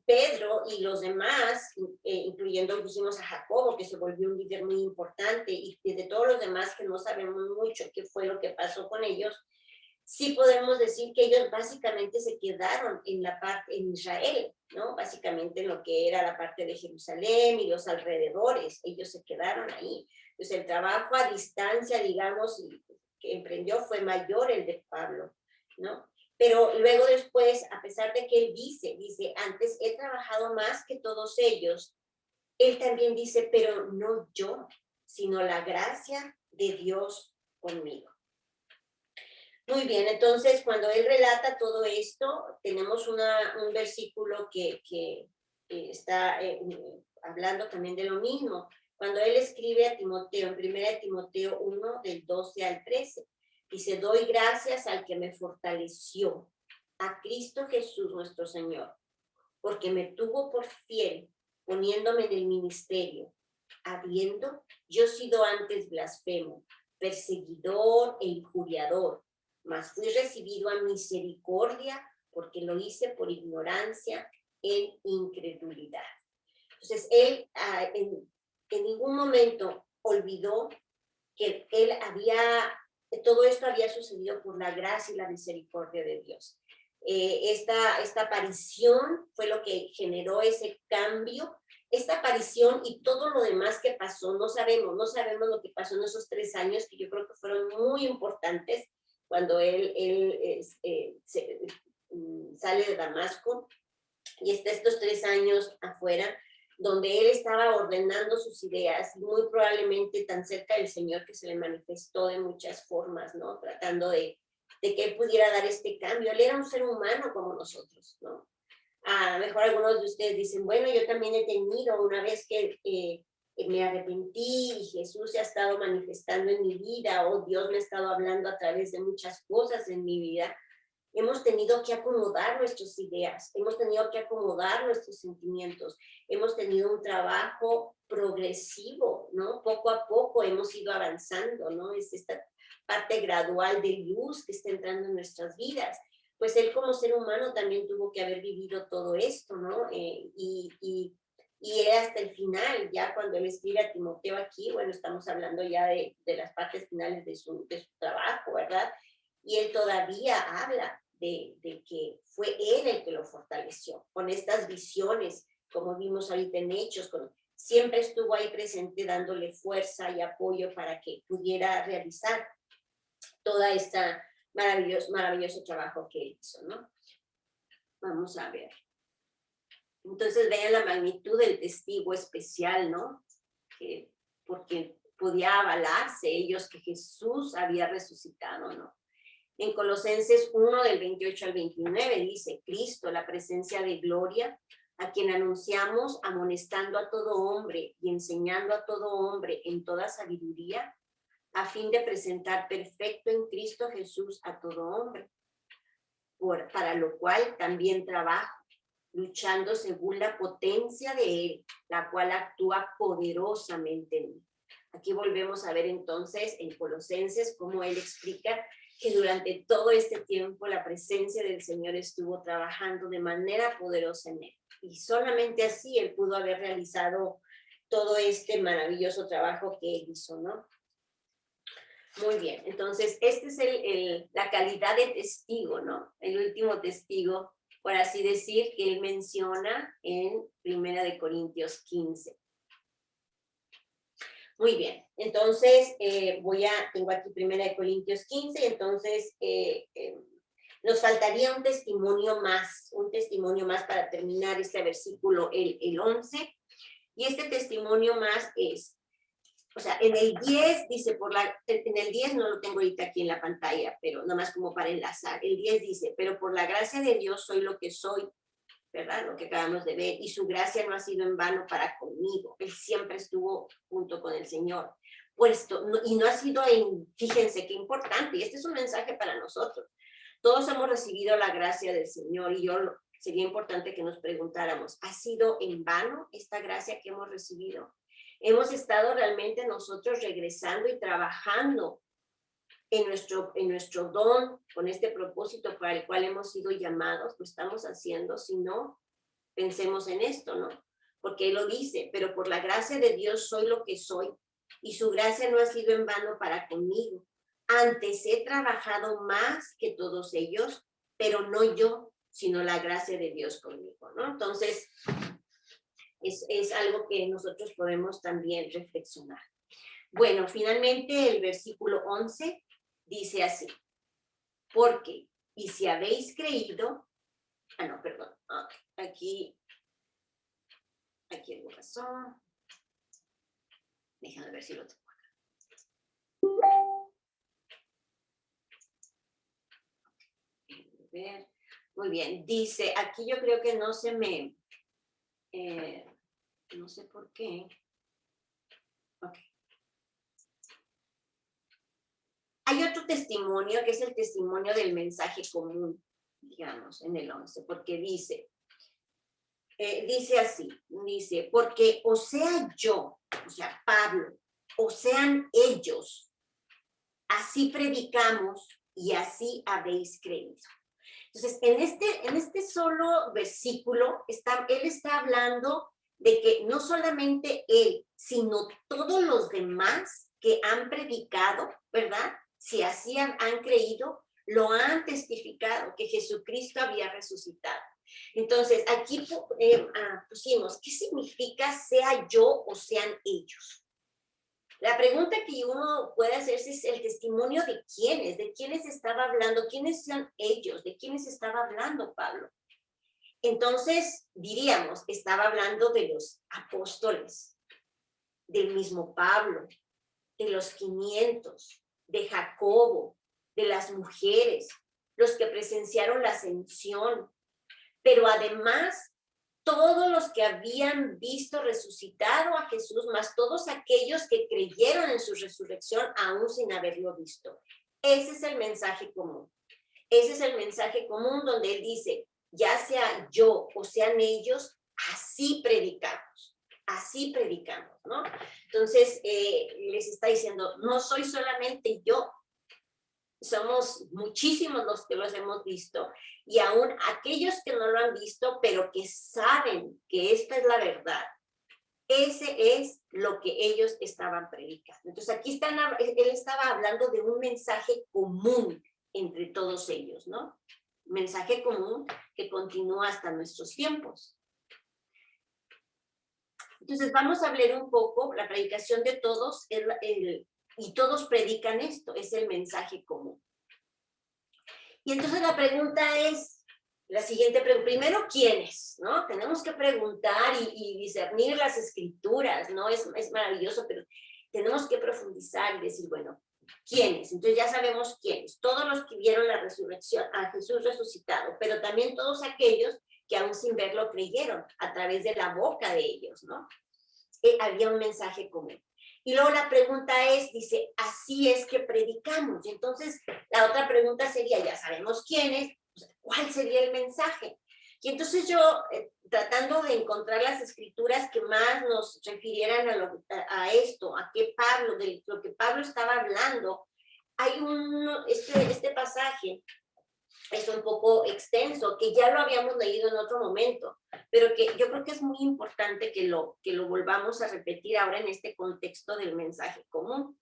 Pedro y los demás, incluyendo, dijimos, a Jacobo, que se volvió un líder muy importante, y de todos los demás que no sabemos mucho qué fue lo que pasó con ellos, sí podemos decir que ellos básicamente se quedaron en Israel, ¿no? Básicamente en lo que era la parte de Jerusalén y los alrededores, ellos se quedaron ahí. Entonces el trabajo a distancia, digamos, que emprendió fue mayor el de Pablo, ¿no? Pero luego después, a pesar de que él dice, antes he trabajado más que todos ellos, él también dice, pero no yo, sino la gracia de Dios conmigo. Muy bien, entonces cuando él relata todo esto, tenemos un versículo que está hablando también de lo mismo. Cuando él escribe a Timoteo, en 1 Timoteo 1, del 12 al 13, dice, doy gracias al que me fortaleció, a Cristo Jesús nuestro Señor, porque me tuvo por fiel, poniéndome en el ministerio, habiendo yo sido antes blasfemo, perseguidor e injuriador, mas fui recibido a misericordia, porque lo hice por ignorancia en incredulidad. Entonces, él en ningún momento olvidó que todo esto había sucedido por la gracia y la misericordia de Dios. Esta aparición fue lo que generó ese cambio. Esta aparición y todo lo demás que pasó, no sabemos lo que pasó en esos 3 años, que yo creo que fueron muy importantes, cuando él sale de Damasco y está estos 3 años afuera, donde él estaba ordenando sus ideas, muy probablemente tan cerca del Señor que se le manifestó de muchas formas, ¿no? Tratando de que él pudiera dar este cambio. Él era un ser humano como nosotros, ¿no? A lo mejor algunos de ustedes dicen, bueno, yo también he tenido una vez que me arrepentí y Jesús se ha estado manifestando en mi vida, o Dios me ha estado hablando a través de muchas cosas en mi vida. Hemos tenido que acomodar nuestras ideas, hemos tenido que acomodar nuestros sentimientos, hemos tenido un trabajo progresivo, ¿no? Poco a poco hemos ido avanzando, ¿no? Es esta parte gradual de luz que está entrando en nuestras vidas. Pues él como ser humano también tuvo que haber vivido todo esto, ¿no? Y era hasta el final, ya cuando él escribe a Timoteo aquí, bueno, estamos hablando ya de las partes finales de su trabajo, ¿verdad? Y él todavía habla de que fue él el que lo fortaleció, con estas visiones, como vimos ahorita en Hechos, siempre estuvo ahí presente dándole fuerza y apoyo para que pudiera realizar toda esta maravilloso trabajo que él hizo, ¿no? Vamos a ver. Entonces vean la magnitud del testigo especial, ¿no? Porque podía avalarse ellos que Jesús había resucitado, ¿no? En Colosenses 1, del 28 al 29, dice, Cristo, la presencia de gloria, a quien anunciamos amonestando a todo hombre y enseñando a todo hombre en toda sabiduría, a fin de presentar perfecto en Cristo Jesús a todo hombre, para lo cual también trabajo, luchando según la potencia de Él, la cual actúa poderosamente en mí. Aquí volvemos a ver entonces en Colosenses cómo él explica que durante todo este tiempo la presencia del Señor estuvo trabajando de manera poderosa en él. Y solamente así él pudo haber realizado todo este maravilloso trabajo que él hizo, ¿no? Muy bien, entonces este es la calidad de testigo, ¿no? El último testigo, por así decir, que él menciona en 1 Corintios 15. Muy bien, entonces tengo aquí 1 Corintios 15, entonces nos faltaría un testimonio más para terminar este versículo, el 11, y este testimonio más es, o sea, en el 10 dice, en el 10 no lo tengo ahorita aquí en la pantalla, pero nada más como para enlazar, el 10 dice, pero por la gracia de Dios soy lo que soy, ¿verdad? Lo que acabamos de ver, y su gracia no ha sido en vano para conmigo, él siempre estuvo junto con el Señor, y no ha sido fíjense qué importante, y este es un mensaje para nosotros, todos hemos recibido la gracia del Señor, y sería importante que nos preguntáramos, ¿ha sido en vano esta gracia que hemos recibido? ¿Hemos estado realmente nosotros regresando y trabajando en nuestro don, con este propósito para el cual hemos sido llamados? Lo estamos haciendo. Si no, pensemos en esto, ¿no? Porque él lo dice, pero por la gracia de Dios soy lo que soy, y su gracia no ha sido en vano para conmigo. Antes he trabajado más que todos ellos, pero no yo, sino la gracia de Dios conmigo, ¿no? Entonces, es algo que nosotros podemos también reflexionar. Bueno, finalmente el versículo 11 dice así, porque, y si habéis creído, aquí algo pasó, déjame ver si lo tengo acá. Muy bien, dice, aquí yo creo que no se me, no sé por qué. Ok. Hay otro testimonio que es el testimonio del mensaje común, digamos, en el 11, porque dice así, dice, porque o sea yo, o sea Pablo, o sean ellos, así predicamos y así habéis creído. Entonces, en este solo versículo, él está hablando de que no solamente él, sino todos los demás que han predicado, ¿verdad? Si así han creído, lo han testificado, que Jesucristo había resucitado. Entonces, aquí pusimos, ¿qué significa sea yo o sean ellos? La pregunta que uno puede hacerse es el testimonio de quiénes estaba hablando, quiénes son ellos, de quiénes estaba hablando Pablo. Entonces, diríamos, estaba hablando de los apóstoles, del mismo Pablo, de los 500, de Jacobo, de las mujeres, los que presenciaron la ascensión, pero además todos los que habían visto resucitado a Jesús, más todos aquellos que creyeron en su resurrección aún sin haberlo visto. Ese es el mensaje común. Ese es el mensaje común donde él dice, ya sea yo o sean ellos, así predicamos, ¿no? Entonces, les está diciendo, no soy solamente yo, somos muchísimos los que los hemos visto, y aún aquellos que no lo han visto, pero que saben que esta es la verdad. Ese es lo que ellos estaban predicando. Entonces aquí él estaba hablando de un mensaje común entre todos ellos, ¿no? Mensaje común que continúa hasta nuestros tiempos. Entonces vamos a hablar un poco, la predicación de todos, y todos predican esto, es el mensaje común. Y entonces la pregunta es, la siguiente pregunta, primero, ¿quiénes? ¿No? Tenemos que preguntar y discernir las escrituras, ¿no? Es maravilloso, pero tenemos que profundizar y decir, bueno, ¿quiénes? Entonces ya sabemos quiénes, todos los que vieron la resurrección, a Jesús resucitado, pero también todos aquellos que aún sin verlo creyeron a través de la boca de ellos, ¿no? Había un mensaje común. Y luego la pregunta es, dice, así es que predicamos. Y entonces la otra pregunta sería, ya sabemos quiénes, ¿cuál sería el mensaje? Y entonces yo, tratando de encontrar las escrituras que más nos refirieran a esto, a qué Pablo, de lo que Pablo estaba hablando, hay este pasaje, es un poco extenso, que ya lo habíamos leído en otro momento, pero que yo creo que es muy importante que lo volvamos a repetir ahora en este contexto del mensaje común.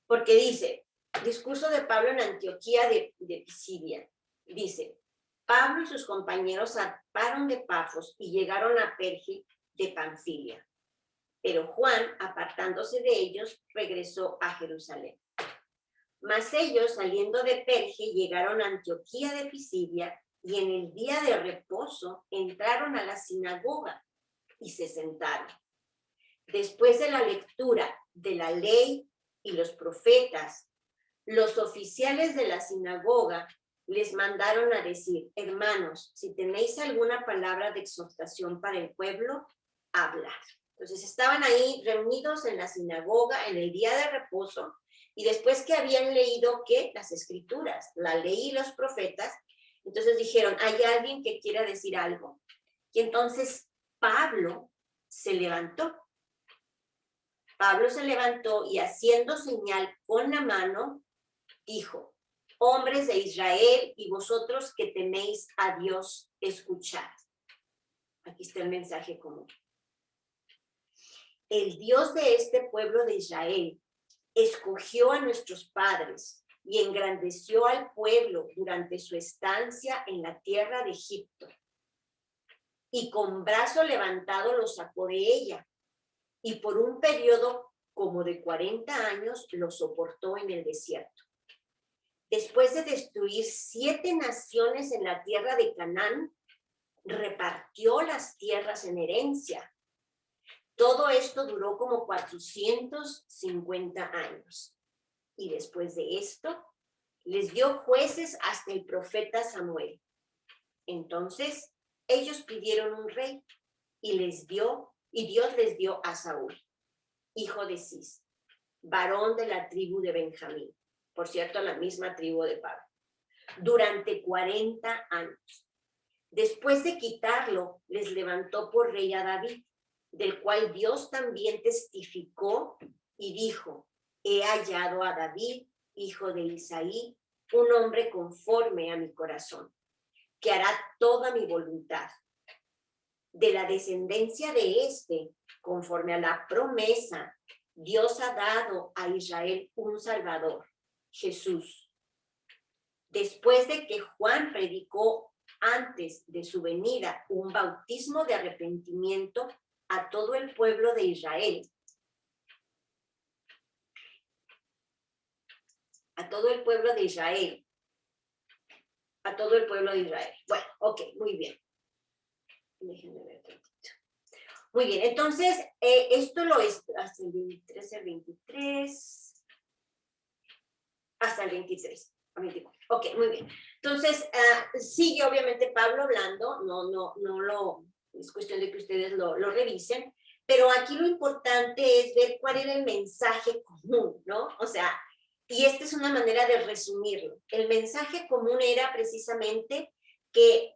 Porque dice, discurso de Pablo en Antioquía de Pisidia, dice, Pablo y sus compañeros zarparon de Pafos y llegaron a Perge de Panfilia, pero Juan, apartándose de ellos, regresó a Jerusalén. Mas ellos, saliendo de Perge, llegaron a Antioquía de Pisidia y en el día de reposo entraron a la sinagoga y se sentaron. Después de la lectura de la ley y los profetas, los oficiales de la sinagoga les mandaron a decir, hermanos, si tenéis alguna palabra de exhortación para el pueblo, hablad. Entonces estaban ahí reunidos en la sinagoga en el día de reposo. Y después que habían leído, ¿qué? Las escrituras, la ley y los profetas, entonces dijeron, ¿hay alguien que quiera decir algo? Y entonces Pablo se levantó. Pablo se levantó y haciendo señal con la mano, dijo, hombres de Israel y vosotros que teméis a Dios, escuchad. Aquí está el mensaje común. El Dios de este pueblo de Israel escogió a nuestros padres y engrandeció al pueblo durante su estancia en la tierra de Egipto. Y con brazo levantado los sacó de ella. Y por un periodo como de 40 años lo soportó en el desierto. Después de destruir 7 naciones en la tierra de Canaán, repartió las tierras en herencia. Todo esto duró como 450 años. Y después de esto, les dio jueces hasta el profeta Samuel. Entonces, ellos pidieron un rey y Dios les dio a Saúl, hijo de Cis, varón de la tribu de Benjamín. Por cierto, la misma tribu de Pablo. Durante 40 años. Después de quitarlo, les levantó por rey a David, del cual Dios también testificó y dijo, he hallado a David, hijo de Isaí, un hombre conforme a mi corazón, que hará toda mi voluntad. de la descendencia de este, conforme a la promesa, Dios ha dado a Israel un Salvador, Jesús. Después de que Juan predicó antes de su venida un bautismo de arrepentimiento a todo el pueblo de Israel. A todo el pueblo de Israel. A todo el pueblo de Israel. Bueno, ok, muy bien. Déjenme ver tantito. Muy bien, entonces, esto lo es hasta el 23, el 23, hasta el 23, 24. Ok, muy bien. Entonces, sigue obviamente Pablo hablando, es cuestión de que ustedes lo revisen, pero aquí lo importante es ver cuál era el mensaje común, ¿no? O sea, y esta es una manera de resumirlo. El mensaje común era precisamente que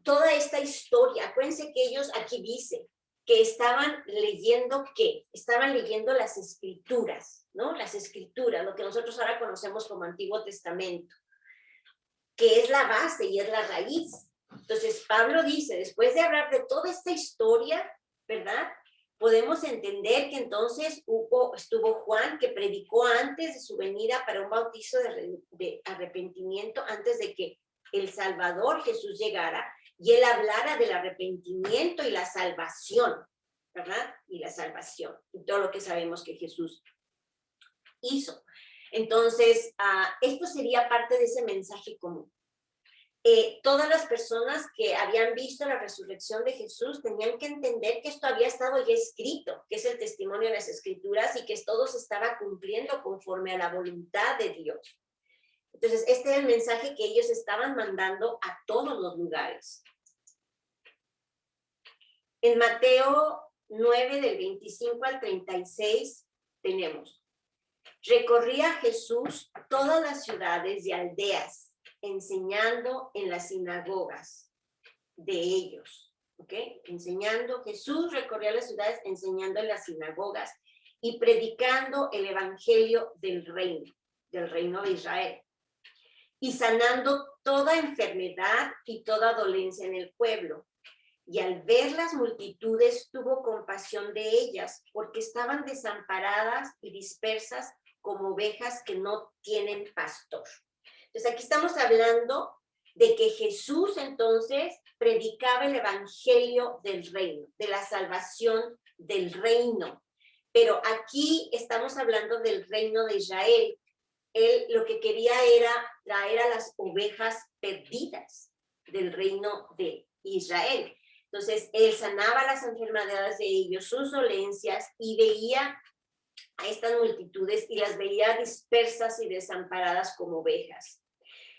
toda esta historia, acuérdense que ellos aquí dice que estaban leyendo ¿qué? Estaban leyendo las escrituras, ¿no? Las escrituras, lo que nosotros ahora conocemos como Antiguo Testamento, que es la base y es la raíz. Entonces Pablo dice, después de hablar de toda esta historia, ¿verdad? Podemos entender que entonces estuvo Juan, que predicó antes de su venida para un bautizo de arrepentimiento, antes de que el Salvador Jesús llegara, y él hablara del arrepentimiento y la salvación, ¿verdad? Y la salvación, y todo lo que sabemos que Jesús hizo. Entonces, esto sería parte de ese mensaje común. Todas las personas que habían visto la resurrección de Jesús tenían que entender que esto había estado ya escrito, que es el testimonio de las Escrituras, y que todo se estaba cumpliendo conforme a la voluntad de Dios. Entonces, este era el mensaje que ellos estaban mandando a todos los lugares. En Mateo 9, del 25 al 36, tenemos: recorría Jesús todas las ciudades y aldeas, enseñando en las sinagogas de ellos. ¿Ok? Enseñando, Jesús recorría las ciudades, enseñando en las sinagogas y predicando el evangelio del reino de Israel, y sanando toda enfermedad y toda dolencia en el pueblo. Y al ver las multitudes tuvo compasión de ellas, porque estaban desamparadas y dispersas como ovejas que no tienen pastor. Entonces aquí estamos hablando de que Jesús entonces predicaba el evangelio del reino, de la salvación del reino. Pero aquí estamos hablando del reino de Israel. Él lo que quería era traer a las ovejas perdidas del reino de Israel. Entonces, él sanaba las enfermedades de ellos, sus dolencias, y veía a estas multitudes y las veía dispersas y desamparadas como ovejas.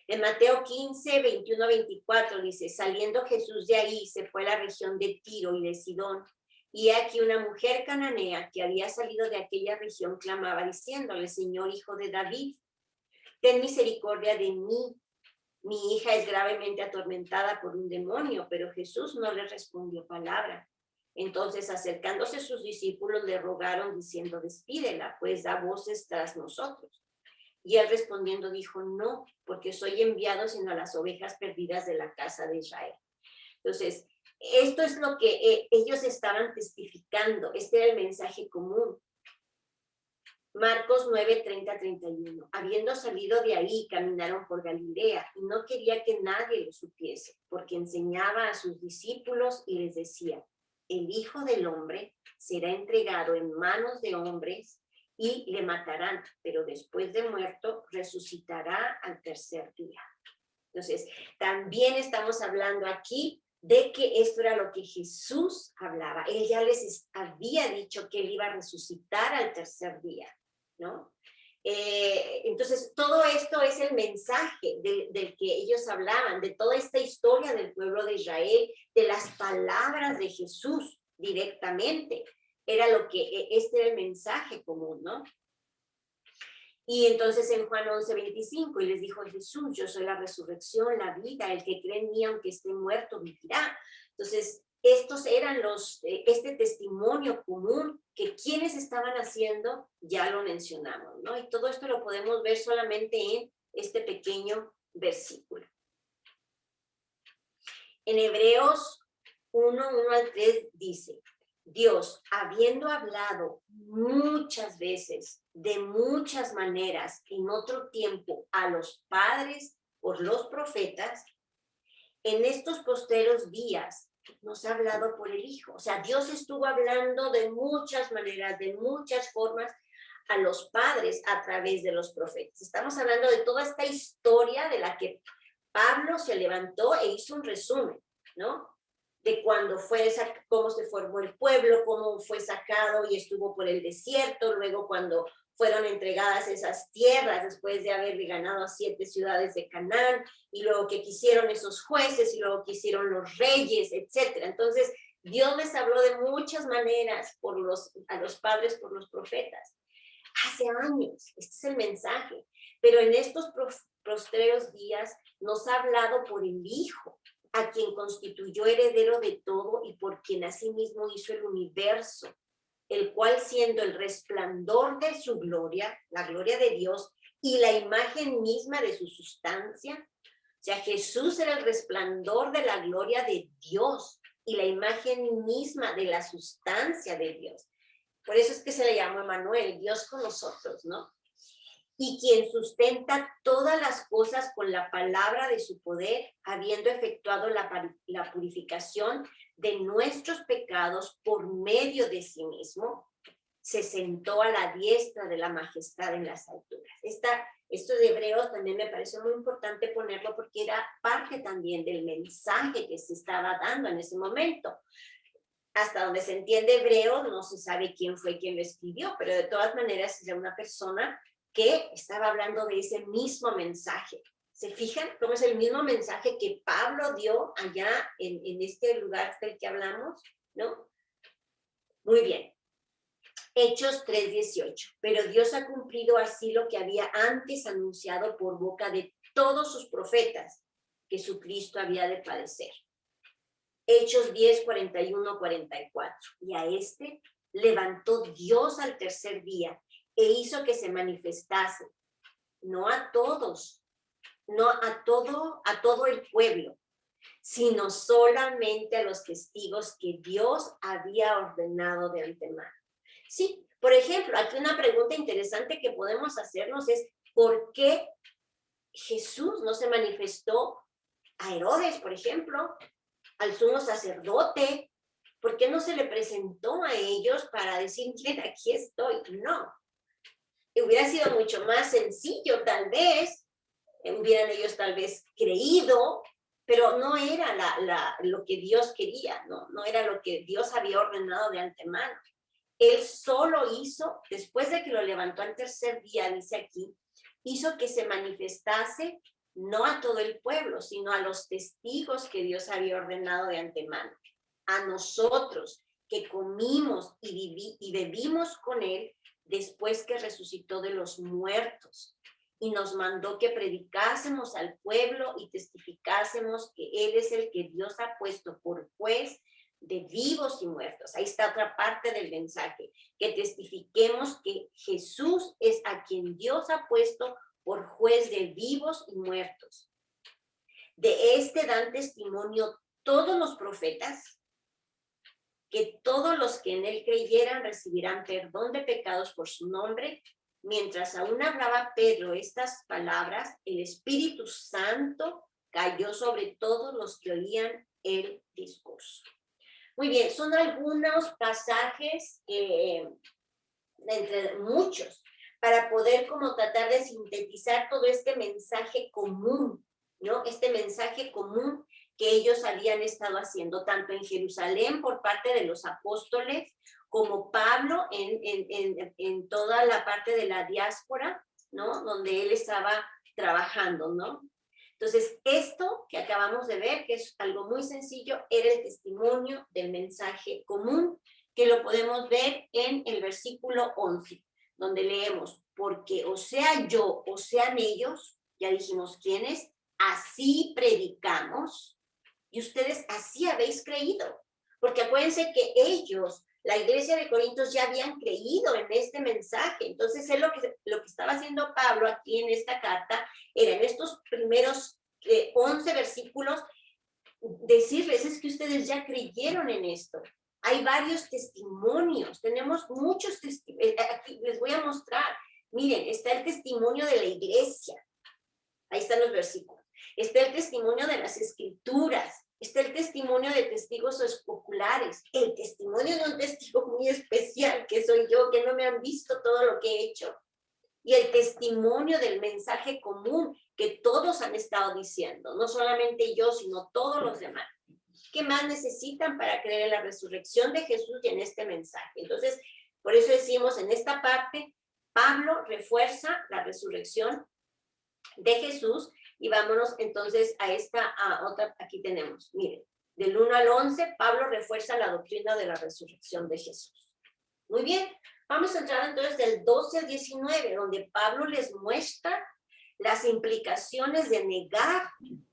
En Mateo 15, 21 a 24 dice: saliendo Jesús de ahí, se fue a la región de Tiro y de Sidón. Y aquí una mujer cananea que había salido de aquella región clamaba diciéndole: Señor, hijo de David, ten misericordia de mí. Mi hija es gravemente atormentada por un demonio. Pero Jesús no le respondió palabra. Entonces, acercándose sus discípulos, le rogaron diciendo: despídela, pues da voces tras nosotros. Y él respondiendo dijo: no, porque soy enviado sino a las ovejas perdidas de la casa de Israel. Entonces, esto es lo que ellos estaban testificando. Este era el mensaje común. Marcos 9, 30, 31. Habiendo salido de ahí, caminaron por Galilea, y no quería que nadie lo supiese, porque enseñaba a sus discípulos y les decía: el Hijo del Hombre será entregado en manos de hombres y le matarán, pero después de muerto resucitará al tercer día. Entonces, también estamos hablando aquí de que esto era lo que Jesús hablaba. Él ya les había dicho que él iba a resucitar al tercer día, ¿no? Entonces, todo esto es el mensaje del que ellos hablaban, de toda esta historia del pueblo de Israel, de las palabras de Jesús directamente. Era lo que, este era el mensaje común, ¿no? Y entonces en Juan 11, 25, y les dijo Jesús: yo soy la resurrección, la vida, el que cree en mí, aunque esté muerto, vivirá. Entonces, estos eran este testimonio común que quienes estaban haciendo, ya lo mencionamos, ¿no? Y todo esto lo podemos ver solamente en este pequeño versículo. En Hebreos 1 al 3 dice, Dios, habiendo hablado muchas veces, de muchas maneras, en otro tiempo, a los padres por los profetas, en estos posteros días nos ha hablado por el Hijo. O sea, Dios estuvo hablando de muchas maneras, de muchas formas, a los padres a través de los profetas. Estamos hablando de toda esta historia de la que Pablo se levantó e hizo un resumen, ¿no? De cuando cómo se formó el pueblo, cómo fue sacado y estuvo por el desierto, luego cuando fueron entregadas esas tierras después de haber ganado a 7 ciudades de Canaán, y luego que quisieron esos jueces, y luego que hicieron los reyes, etcétera. Entonces, Dios les habló de muchas maneras a los padres por los profetas. Hace años, este es el mensaje, pero en estos postreros días nos ha hablado por el Hijo, a quien constituyó heredero de todo y por quien asimismo hizo el universo, el cual siendo el resplandor de su gloria, la gloria de Dios, y la imagen misma de su sustancia, o sea, Jesús era el resplandor de la gloria de Dios y la imagen misma de la sustancia de Dios. Por eso es que se le llama Emmanuel, Dios con nosotros, ¿no? Y quien sustenta todas las cosas con la palabra de su poder, habiendo efectuado la purificación de nuestros pecados por medio de sí mismo, se sentó a la diestra de la majestad en las alturas. Esto de Hebreos también me parece muy importante ponerlo porque era parte también del mensaje que se estaba dando en ese momento. Hasta donde se entiende hebreo, no se sabe quién fue quien lo escribió, pero de todas maneras era una persona que estaba hablando de ese mismo mensaje. ¿Se fijan cómo es el mismo mensaje que Pablo dio allá en este lugar del que hablamos? ¿No? Muy bien. Hechos 3:18. Pero Dios ha cumplido así lo que había antes anunciado por boca de todos sus profetas, que su Cristo había de padecer. Hechos 10:41-44. Y a este levantó Dios al tercer día e hizo que se manifestase, no a todos, no a todo el pueblo, sino solamente a los testigos que Dios había ordenado de antemano. Sí, por ejemplo, aquí una pregunta interesante que podemos hacernos es, ¿por qué Jesús no se manifestó a Herodes, por ejemplo, al sumo sacerdote? ¿Por qué no se le presentó a ellos para decir, miren, aquí estoy? No. Hubiera sido mucho más sencillo, tal vez, hubieran ellos tal vez creído, pero no era lo que Dios quería, no era lo que Dios había ordenado de antemano. Él solo hizo, después de que lo levantó al tercer día, dice aquí, hizo que se manifestase no a todo el pueblo, sino a los testigos que Dios había ordenado de antemano. A nosotros que comimos y bebimos con él después que resucitó de los muertos. Y nos mandó que predicásemos al pueblo y testificásemos que él es el que Dios ha puesto por juez de vivos y muertos. Ahí está otra parte del mensaje, que testifiquemos que Jesús es a quien Dios ha puesto por juez de vivos y muertos. De este dan testimonio todos los profetas, que todos los que en él creyeran recibirán perdón de pecados por su nombre. Mientras aún hablaba Pedro estas palabras, el Espíritu Santo cayó sobre todos los que oían el discurso. Muy bien, son algunos pasajes entre muchos para poder como tratar de sintetizar todo este mensaje común, ¿no? Este mensaje común que ellos habían estado haciendo tanto en Jerusalén por parte de los apóstoles, como Pablo en toda la parte de la diáspora, ¿no? Donde él estaba trabajando, ¿no? Entonces, esto que acabamos de ver, que es algo muy sencillo, era el testimonio del mensaje común, que lo podemos ver en el versículo 11, donde leemos, porque o sea yo o sean ellos, ya dijimos quiénes, así predicamos, y ustedes así habéis creído. Porque acuérdense que ellos, la iglesia de Corintios, ya habían creído en este mensaje. Entonces, es lo que estaba haciendo Pablo aquí en esta carta, era en estos primeros 11 versículos, decirles es que ustedes ya creyeron en esto. Hay varios testimonios, tenemos muchos testimonios. Aquí les voy a mostrar. Miren, está el testimonio de la iglesia. Ahí están los versículos. Está el testimonio de las escrituras. Está el testimonio de testigos oculares. El testimonio de un testigo muy especial, que soy yo, que no me han visto todo lo que he hecho. Y el testimonio del mensaje común que todos han estado diciendo. No solamente yo, sino todos los demás. ¿Qué más necesitan para creer en la resurrección de Jesús y en este mensaje? Entonces, por eso decimos en esta parte, Pablo refuerza la resurrección de Jesús. Y vámonos entonces a esta otra, aquí tenemos, miren, del 1 al 11, Pablo refuerza la doctrina de la resurrección de Jesús. Muy bien, vamos a entrar entonces del 12 al 19, donde Pablo les muestra las implicaciones de negar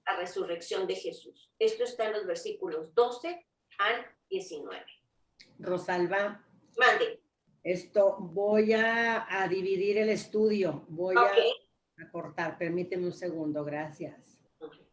la resurrección de Jesús. Esto está en los versículos 12 al 19. Rosalba. Mande. Voy a dividir el estudio. Voy a cortar. Permíteme un segundo, gracias.